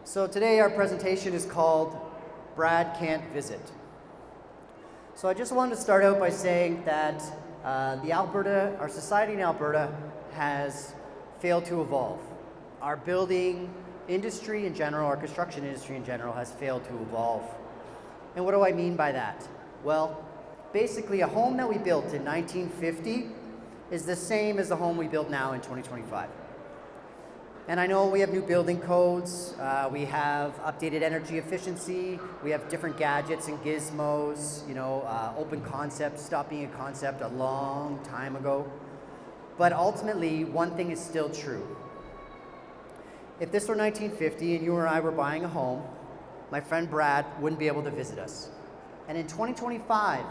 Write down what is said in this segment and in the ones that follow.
So today our presentation is called Brad Can't Visit. So I just wanted to start out by saying that our society in Alberta has failed to evolve. Our building industry in general, our construction industry in general has failed to evolve. And what do I mean by that? Well, basically a home that we built in 1950 is the same as the home we build now in 2025. And I know we have new building codes, we have updated energy efficiency, we have different gadgets and gizmos, open concept stopped being a concept a long time ago. But ultimately, one thing is still true. If this were 1950 and you or I were buying a home, my friend Brad wouldn't be able to visit us. And in 2025,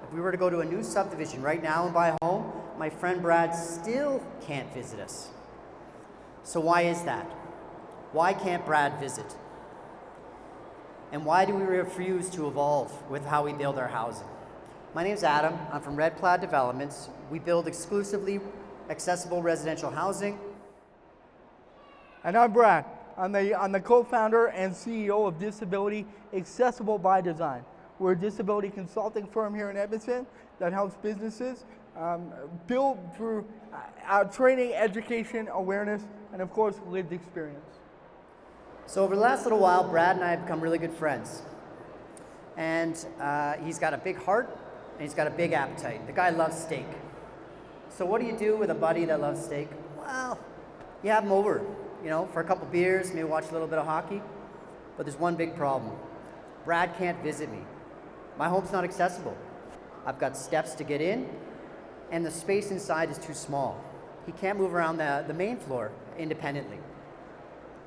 if we were to go to a new subdivision right now and buy a home, my friend Brad still can't visit us. So why is that? Why can't Brad visit? And why do we refuse to evolve with how we build our housing? My name's Adam. I'm from Red Plaid Developments. We build exclusively accessible residential housing. And I'm Brad. I'm the co-founder and CEO of Disability Accessible by Design. We're a disability consulting firm here in Edmonton that helps businesses build through training, education, awareness, and of course, lived experience. So over the last little while, Brad and I have become really good friends. And he's got a big heart, and he's got a big appetite. The guy loves steak. So what do you do with a buddy that loves steak? Well, you have him over, for a couple beers, maybe watch a little bit of hockey. But there's one big problem. Brad can't visit me. My home's not accessible. I've got steps to get in, and the space inside is too small. He can't move around the main floor independently.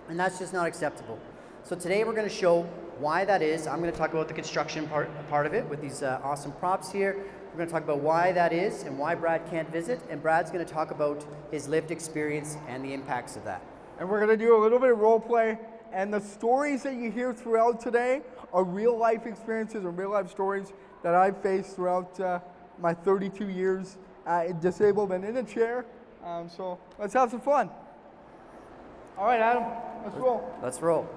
And that's just not acceptable. So today we're going to show why that is. I'm going to talk about the construction part of it with these awesome props here. We're going to talk about why that is and why Brad can't visit. And Brad's going to talk about his lived experience and the impacts of that. And we're going to do a little bit of role play. And the stories that you hear throughout today are real life experiences or real life stories that I've faced throughout my 32 years disabled and in a chair. So let's have some fun. All right, Adam, let's roll. Let's roll.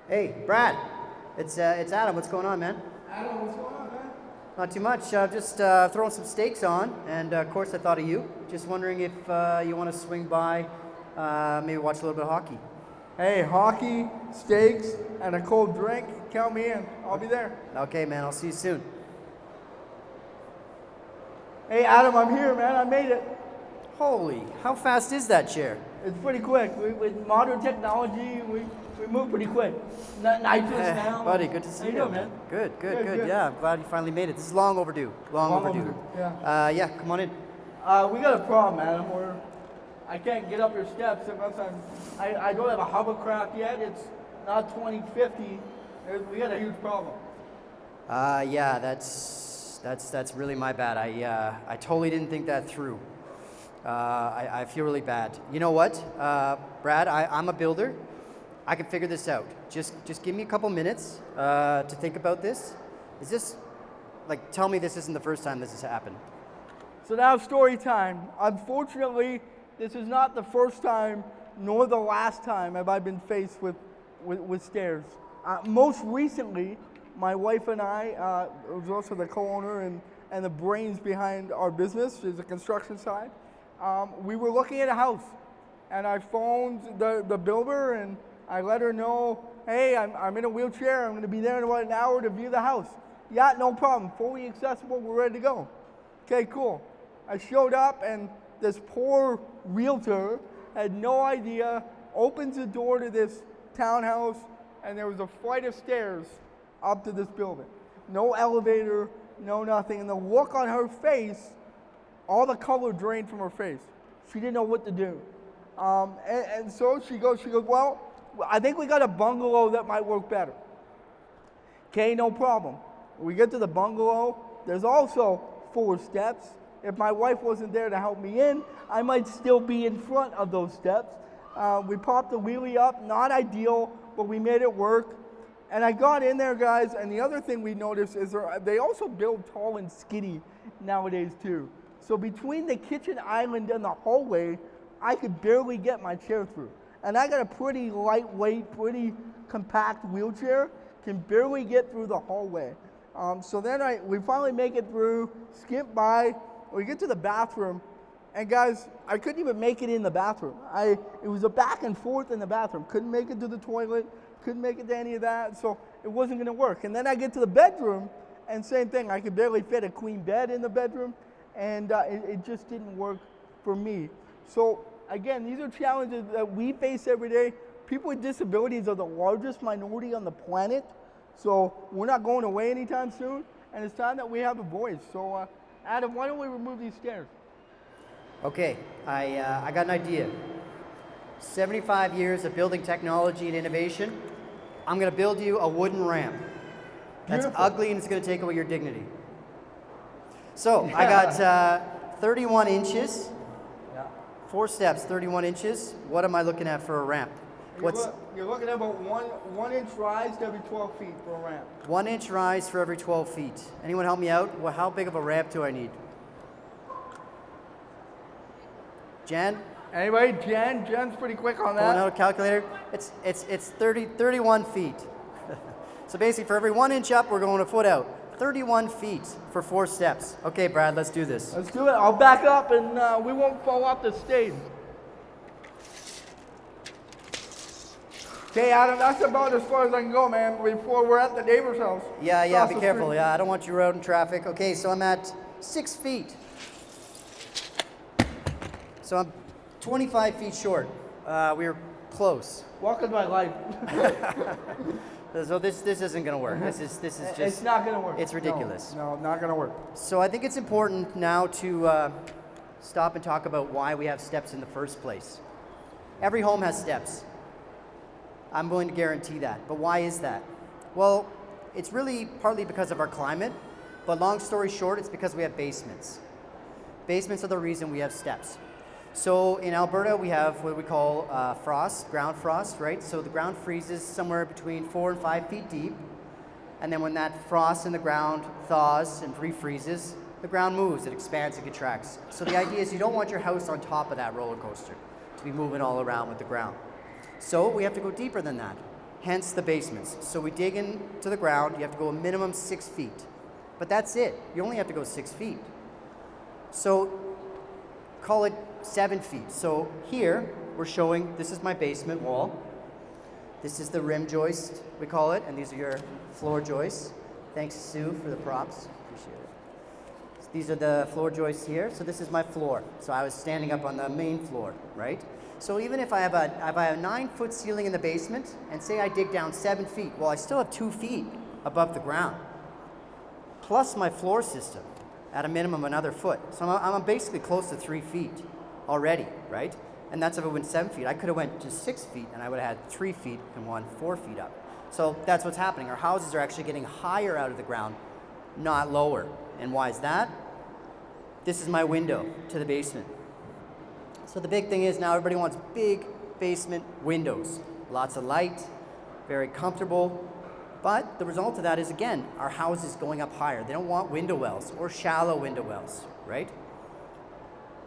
Hey, Brad, it's Adam. What's going on, man? Adam, what's going on, man? Not too much. Just throwing some steaks on, and of course I thought of you. Just wondering if you want to swing by, maybe watch a little bit of hockey. Hey, hockey, steaks, and a cold drink. Count me in. I'll be there. Okay, man. I'll see you soon. Hey, Adam, I'm here, man. I made it. Holy, how fast is that chair? It's pretty quick. With modern technology, we move pretty quick. Nitrous now. Buddy, good to see you. How you doing, man? Good. Yeah, I'm glad you finally made it. This is long overdue. Long overdue. Yeah. Come on in. We got a problem, Adam. I can't get up your steps unless I don't have a hovercraft yet. It's not 2050. We got a huge problem. Yeah, that's really my bad. I totally didn't think that through. I feel really bad. You know what, Brad? I'm a builder. I can figure this out. Just give me a couple minutes to think about this. Is this tell me this isn't the first time this has happened? So now story time. Unfortunately, this is not the first time nor the last time have I been faced with stairs. Most recently, my wife and I, who's also the co-owner and the brains behind our business, is the construction side, we were looking at a house. And I phoned the builder and I let her know, hey, I'm in a wheelchair, I'm going to be there in about an hour to view the house. Yeah, no problem, fully accessible, we're ready to go. Okay, cool. I showed up and this poor realtor had no idea, opens the door to this townhouse, and there was a flight of stairs up to this building. No elevator, no nothing. And the look on her face, all the color drained from her face. She didn't know what to do. And so she goes, well, I think we got a bungalow that might work better. Okay, no problem. We get to the bungalow. There's also 4 steps. If my wife wasn't there to help me in, I might still be in front of those steps. We popped the wheelie up, not ideal, but we made it work. And I got in there, guys, and the other thing we noticed is they also build tall and skinny nowadays too. So between the kitchen island and the hallway, I could barely get my chair through. And I got a pretty lightweight, pretty compact wheelchair, can barely get through the hallway. So then we finally make it through, skip by, we get to the bathroom, and guys, I couldn't even make it in the bathroom. It was a back and forth in the bathroom. Couldn't make it to the toilet, couldn't make it to any of that, so it wasn't gonna work. And then I get to the bedroom, and same thing, I could barely fit a queen bed in the bedroom, and it just didn't work for me. So again, these are challenges that we face every day. People with disabilities are the largest minority on the planet, so we're not going away anytime soon, and it's time that we have a voice. So Adam, why don't we remove these stairs? Okay, I got an idea. 75 years of building technology and innovation. I'm going to build you a wooden ramp. That's Beautiful. ugly and it's going to take away your dignity. So I got 31 inches, 4 steps, 31 inches. What am I looking at for a ramp? You're looking at about one inch rise to every 12 feet for a ramp. 1 inch rise for every 12 feet. Anyone help me out? Well, how big of a ramp do I need? Jen? Anybody? Jen's pretty quick on that. Pulling out a calculator. It's 31 feet. So basically, for every 1 inch up, we're going a foot out. 31 feet for 4 steps. Okay, Brad, let's do this. Let's do it. I'll back up and we won't fall off the stage. Okay, Adam, that's about as far as I can go, man, before we're at the neighbor's house. Yeah, Across be the careful. street. Yeah, I don't want you out in traffic. Okay, so I'm at 6 feet. So I'm 25 feet short. We were close. Welcome to my life. So this isn't going to work. This is just. It's not going to work. It's ridiculous. No, not going to work. So I think it's important now to stop and talk about why we have steps in the first place. Every home has steps. I'm willing to guarantee that. But why is that? Well, it's really partly because of our climate, but long story short, it's because we have basements. Basements are the reason we have steps. So in Alberta, we have what we call frost, ground frost, right? So the ground freezes somewhere between 4 and 5 feet deep. And then when that frost in the ground thaws and refreezes, the ground moves, it expands and contracts. So the idea is you don't want your house on top of that roller coaster to be moving all around with the ground. So we have to go deeper than that, hence the basements. So we dig into the ground, you have to go a minimum 6 feet. But that's it, you only have to go 6 feet. So call it 7 feet. So here we're showing, this is my basement wall. This is the rim joist, we call it, and these are your floor joists. Thanks, Sue, for the props, appreciate it. So these are the floor joists here. So this is my floor. So I was standing up on the main floor, right? So even if I have a 9-foot ceiling in the basement, and say I dig down 7 feet, well, I still have 2 feet above the ground, plus my floor system, at a minimum another foot. So I'm basically close to 3 feet already, right? And that's if I went 7 feet. I could have went to 6 feet, and I would have had 3 feet and 4 feet up. So that's what's happening. Our houses are actually getting higher out of the ground, not lower. And why is that? This is my window to the basement. So the big thing is now everybody wants big basement windows. Lots of light, very comfortable. But the result of that is, again, our houses going up higher. They don't want window wells or shallow window wells, right?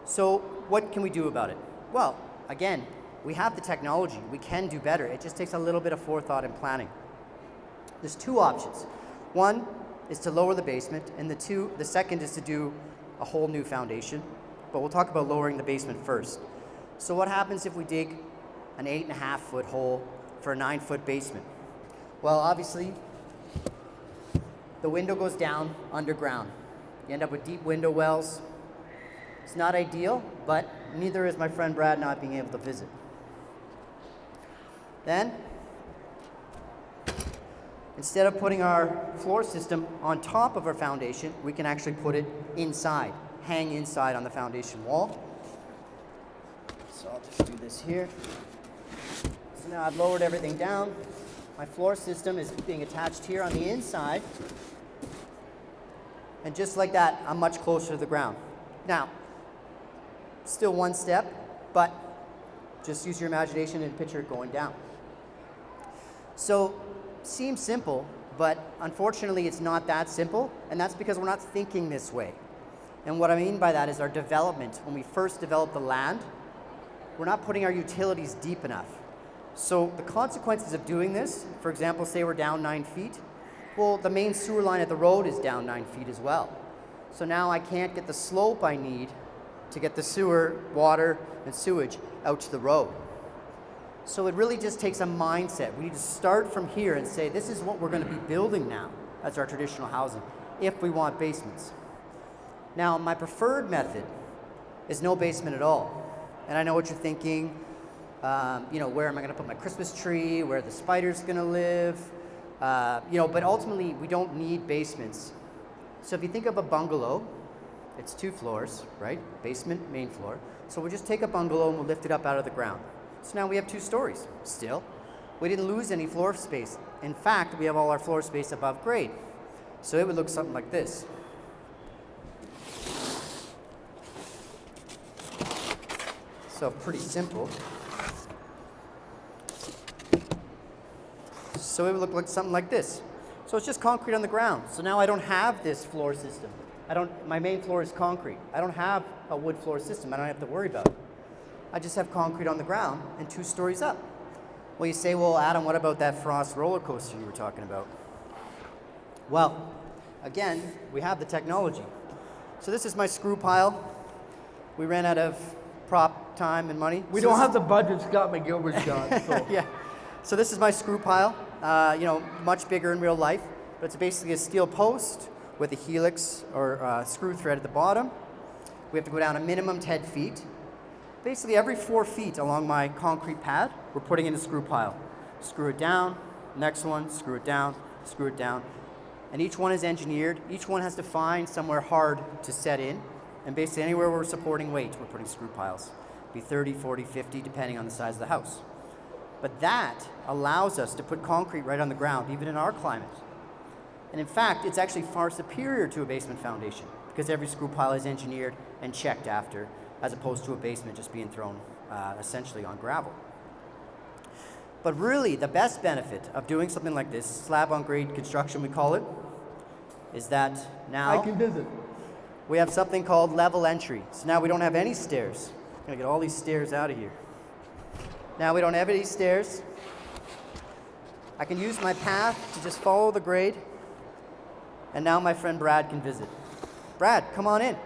So what can we do about it? Well, again, we have the technology. We can do better. It just takes a little bit of forethought and planning. There's 2 options. One is to lower the basement, and the second is to do a whole new foundation. But we'll talk about lowering the basement first. So what happens if we dig an 8.5-foot hole for a 9-foot basement? Well, obviously, the window goes down underground. You end up with deep window wells. It's not ideal, but neither is my friend Brad not being able to visit. Then, instead of putting our floor system on top of our foundation, we can actually put it inside, hang inside on the foundation wall. So I'll just do this here. So now I've lowered everything down. My floor system is being attached here on the inside. And just like that, I'm much closer to the ground. Now, still 1 step, but just use your imagination and picture it going down. So, seems simple, but unfortunately it's not that simple, and that's because we're not thinking this way. And what I mean by that is our development. When we first develop the land, we're not putting our utilities deep enough. So the consequences of doing this, for example, say we're down 9 feet, well, the main sewer line at the road is down 9 feet as well. So now I can't get the slope I need to get the sewer, water, and sewage out to the road. So it really just takes a mindset. We need to start from here and say, this is what we're going to be building now as our traditional housing, if we want basements. Now, my preferred method is no basement at all. And I know what you're thinking, where am I going to put my Christmas tree, where the spider's going to live, but ultimately we don't need basements. So if you think of a bungalow, it's 2 floors, right? Basement, main floor. So we'll just take a bungalow and we'll lift it up out of the ground. So now we have 2 stories still. We didn't lose any floor space. In fact, we have all our floor space above grade. So it would look something like this. So pretty simple. So it would look like something like this. So it's just concrete on the ground. So now I don't have this floor system. My main floor is concrete. I don't have a wood floor system. I don't have to worry about it. I just have concrete on the ground and 2 stories up. Well, you say, well, Adam, what about that Frost roller coaster you were talking about? Well, again, we have the technology. So this is my screw pile. We ran out of prop time and money. We don't have the budget Scott McGilbert's got. So. Yeah. So this is my screw pile. Much bigger in real life, but it's basically a steel post with a helix or screw thread at the bottom. We have to go down a minimum 10 feet. Basically every 4 feet along my concrete pad, we're putting in a screw pile. Screw it down, next one, screw it down, screw it down. And each one is engineered. Each one has to find somewhere hard to set in. And basically anywhere we're supporting weight, we're putting screw piles. Be 30, 40, 50, depending on the size of the house. But that allows us to put concrete right on the ground, even in our climate. And in fact, it's actually far superior to a basement foundation because every screw pile is engineered and checked after, as opposed to a basement just being thrown essentially on gravel. But really, the best benefit of doing something like this, slab on grade construction we call it, is that now I can visit. We have something called level entry. So now we don't have any stairs. I'm gonna get all these stairs out of here. Now we don't have any stairs. I can use my path to just follow the grade. And now my friend Brad can visit. Brad, come on in.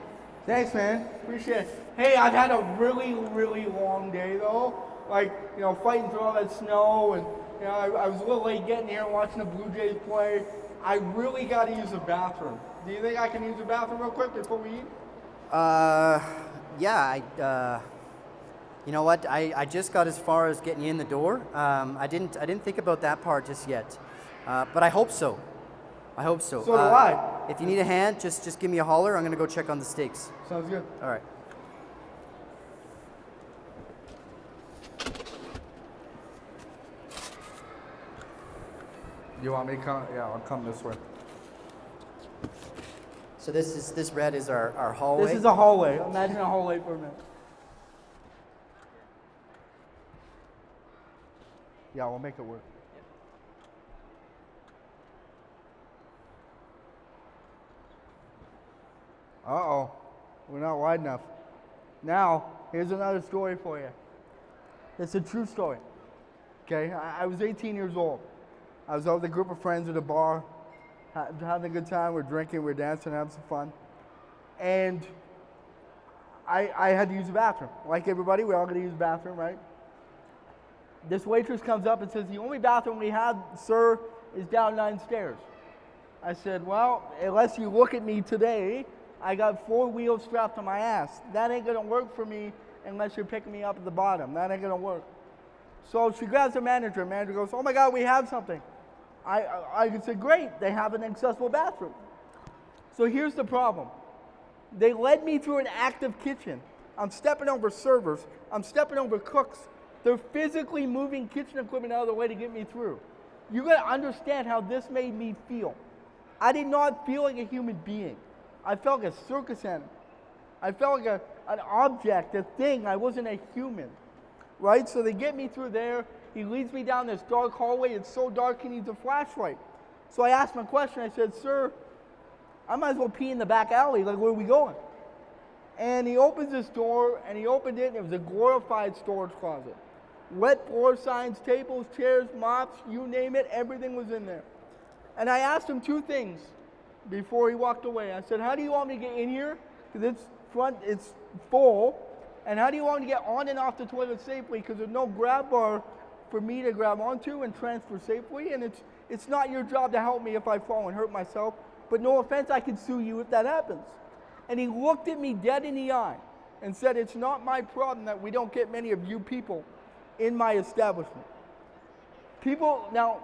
Thanks, man. Appreciate it. Hey, I've had a really, really long day, though. Fighting through all that snow, and I was a little late getting here and watching the Blue Jays play. I really got to use the bathroom. Do you think I can use the bathroom real quick before we eat? Yeah. You know what? I just got as far as getting you in the door. I didn't think about that part just yet, but I hope so. I hope so. So do I. If you need a hand, just give me a holler. I'm gonna go check on the steaks. Sounds good. All right. You want me to come? Yeah, I'll come this way. So this red is our hallway. This is a hallway. Imagine a hallway for a minute. Yeah, we'll make it work. Uh-oh, we're not wide enough. Now, here's another story for you. It's a true story. Okay, I was 18 years old. I was out with a group of friends at a bar, having a good time. We're drinking, we're dancing, having some fun. And I had to use the bathroom. Like everybody, we all got to use the bathroom, right? This waitress comes up and says, "The only bathroom we have, sir, is down 9 stairs." I said, "Well, unless you look at me today, I got 4 wheels strapped to my ass. That ain't gonna work for me unless you're picking me up at the bottom. That ain't gonna work." So she grabs the manager. Manager goes, "Oh my God, we have something." I said, "Great, they have an accessible bathroom." So here's the problem. They led me through an active kitchen. I'm stepping over servers. I'm stepping over cooks. They're physically moving kitchen equipment out of the way to get me through. You gotta understand how this made me feel. I did not feel like a human being. I felt like a circus animal. I felt like an object, a thing. I wasn't a human, right? So they get me through there. He leads me down this dark hallway. It's so dark he needs a flashlight. So I asked him a question. I said, "Sir, I might as well pee in the back alley. Like, where are we going?" And he opens this door, and he opened it, and it was a glorified storage closet. Wet floor signs, tables, chairs, mops, you name it, everything was in there. And I asked him two things before he walked away. I said, how do you want me to get in here? Because it's full. And how do you want me to get on and off the toilet safely? Because there's no grab bar for me to grab onto and transfer safely. And it's not your job to help me if I fall and hurt myself. But no offense, I can sue you if that happens. And he looked at me dead in the eye and said, it's not my problem that we don't get many of you people in my establishment. People, now,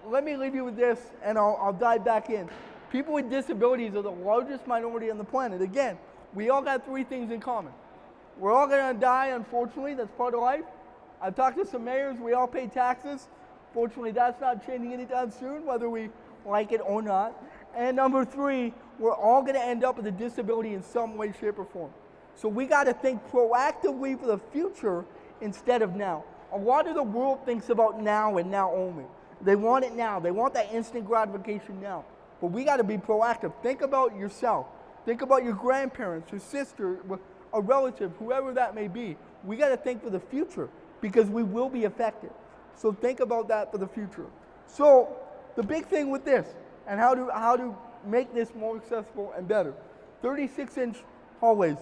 let me leave you with this, and I'll dive back in. People with disabilities are the largest minority on the planet. Again, we all got three things in common. We're all going to die, unfortunately. That's part of life. I've talked to some mayors. We all pay taxes. Fortunately, that's not changing anytime soon, whether we like it or not. And number three, we're all going to end up with a disability in some way, shape, or form. So we got to think proactively for the future instead of now. A lot of the world thinks about now and now only. They want it now. They want that instant gratification now. But we got to be proactive. Think about yourself. Think about your grandparents, your sister, a relative, whoever that may be. We got to think for the future because we will be affected. So think about that for the future. So the big thing with this and how to make this more accessible and better. 36-inch hallways.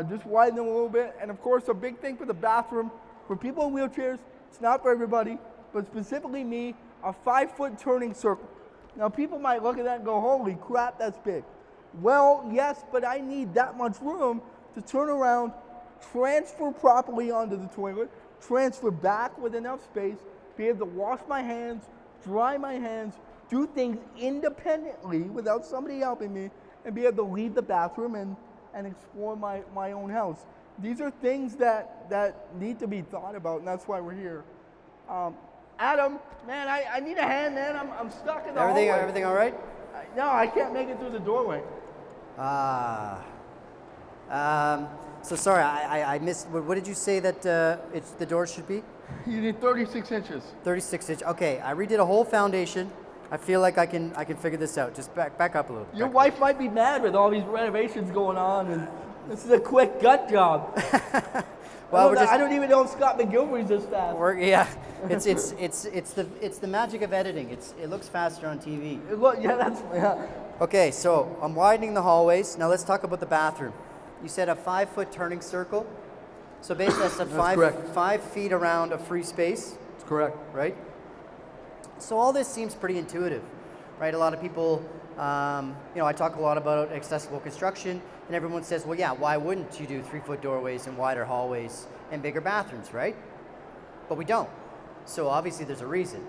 Just widen them a little bit. And of course, a big thing for the bathroom, for people in wheelchairs, it's not for everybody, but specifically me, a 5-foot turning circle. Now people might look at that and go, holy crap, that's big. Well, yes, but I need that much room to turn around, transfer properly onto the toilet, transfer back with enough space, be able to wash my hands, dry my hands, do things independently without somebody helping me, and be able to leave the bathroom and explore my own house. These are things that need to be thought about, and that's why we're here. Adam, man, I need a hand, man. I'm stuck in the hallway. Everything all right? No, I can't make it through the doorway. So sorry, I missed. What did you say that the door should be? You need 36 inches. 36 inch. Okay, I redid a whole foundation. I feel like I can figure this out. Just back up a little. Your wife might be mad with all these renovations going on, and this is a quick gut job. Well, I don't even know if Scott McGilvery's this fast. It's the magic of editing. It looks faster on TV. Yeah. Okay, so I'm widening the hallways. Now let's talk about the bathroom. You said a 5-foot turning circle. So basically that's 5 feet around a free space. That's correct. Right? So all this seems pretty intuitive, right? A lot of people, I talk a lot about accessible construction, and everyone says, well, yeah, why wouldn't you do 3-foot doorways and wider hallways and bigger bathrooms, right? But we don't. So obviously there's a reason.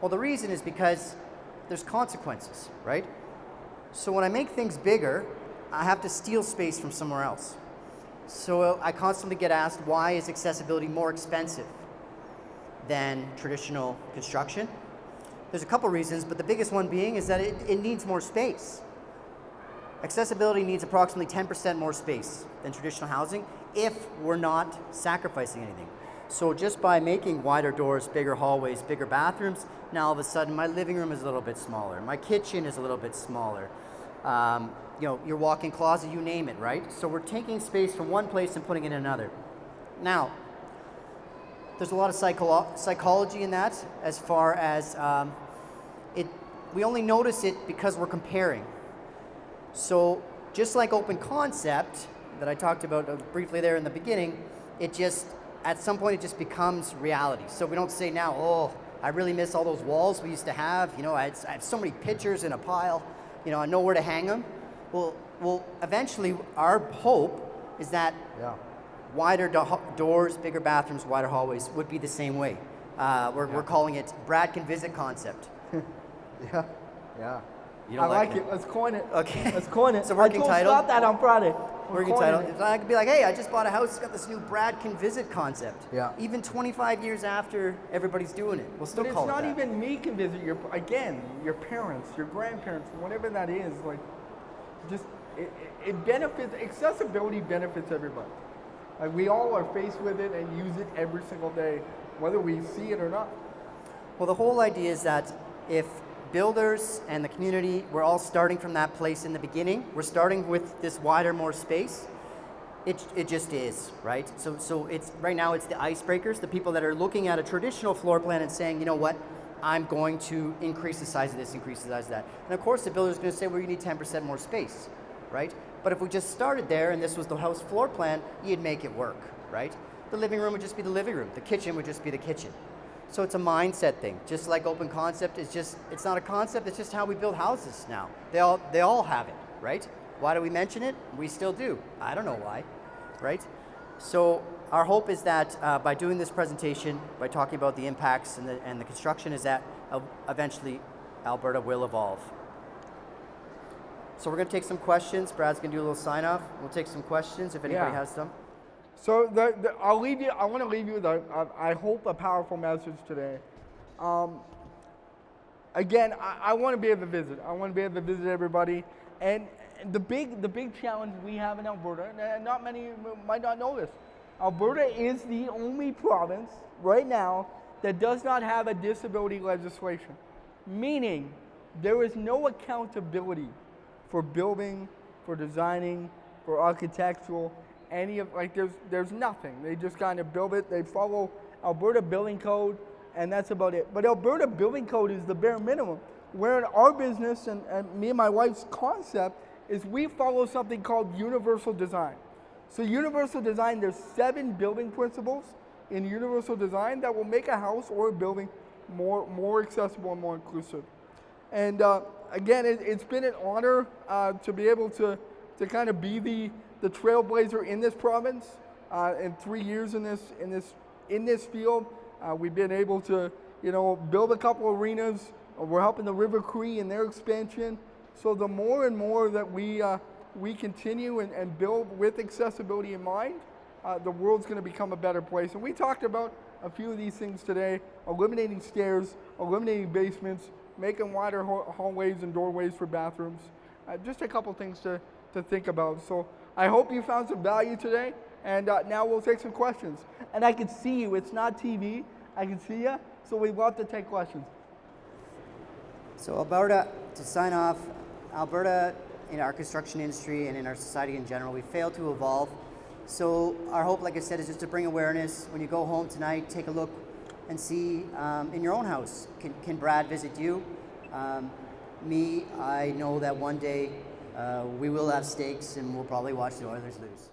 Well, the reason is because there's consequences, right? So when I make things bigger, I have to steal space from somewhere else. So I constantly get asked, why is accessibility more expensive than traditional construction? There's a couple reasons, but the biggest one being is that it needs more space. Accessibility needs approximately 10% more space than traditional housing if we're not sacrificing anything. So just by making wider doors, bigger hallways, bigger bathrooms, now all of a sudden my living room is a little bit smaller, my kitchen is a little bit smaller, your walk-in closet, you name it, right? So we're taking space from one place and putting it in another. Now, there's a lot of psychology in that, as far as we only notice it because we're comparing. So just like open concept that I talked about briefly there in the beginning, at some point it just becomes reality. So we don't say now, oh, I really miss all those walls we used to have. I had so many pictures in a pile. I know where to hang them. Well, eventually our hope is that wider doors, bigger bathrooms, wider hallways would be the same way. We're calling it Brad Can Visit concept. Yeah. You don't I like it. Let's coin it. Okay. Let's coin it. It's a working title. Stop that on Friday. Working title. I could be like, hey, I just bought a house. It's got this new Brad Can Visit concept. Yeah. Even 25 years after every's doing it, we'll still call it that. But it's not even me can visit your parents, your grandparents, whatever that is. Like, just it benefits. Accessibility benefits everybody. Like, we all are faced with it and use it every single day, whether we see it or not. Well, the whole idea is that if builders and the community, we're all starting from that place in the beginning. We're starting with this wider, more space. It just is, right? So it's right now it's the icebreakers, the people that are looking at a traditional floor plan and saying, you know what, I'm going to increase the size of this, increase the size of that. And of course the builder's going to say, well, you need 10% more space, right? But if we just started there and this was the house floor plan, you'd make it work, right? The living room would just be the living room. The kitchen would just be the kitchen. So it's a mindset thing. Just like open concept is just, it's not a concept, it's just how we build houses now. They all have it, right? Why do we mention it? We still do. I don't know why, right? So our hope is that by doing this presentation, by talking about the impacts and the construction, is that eventually Alberta will evolve. So we're going to take some questions. Brad's going to do a little sign off. We'll take some questions if anybody has some. So I'll leave you. I want to leave you with I hope a powerful message today. Again, I want to be able to visit. I want to be able to visit everybody. And the big challenge we have in Alberta, and not many might not know this, Alberta is the only province right now that does not have a disability legislation, meaning there is no accountability for building, for designing, for architectural, there's nothing. They just kind of build it. They follow Alberta Building Code, and that's about it. But Alberta Building Code is the bare minimum. Where in our business, and me and my wife's concept, is we follow something called universal design. So universal design, there's 7 building principles in universal design that will make a house or a building more accessible and more inclusive. And again, it's been an honor to be able to kind of be the trailblazer in this province. In 3 years in this field, we've been able to build a couple arenas. We're helping the River Cree in their expansion. So the more and more that we continue and build with accessibility in mind, the world's going to become a better place. And we talked about a few of these things today: eliminating stairs, eliminating basements, making wider hallways and doorways for bathrooms. Just a couple things to think about. So I hope you found some value today, and now we'll take some questions. And I can see you. It's not TV. I can see you, so we'd love to take questions. So Alberta, to sign off, Alberta in our construction industry and in our society in general, we fail to evolve. So our hope, like I said, is just to bring awareness. When you go home tonight, take a look and see in your own house. Can Brad visit you? Me, I know that one day we will have steaks and we'll probably watch the Oilers lose.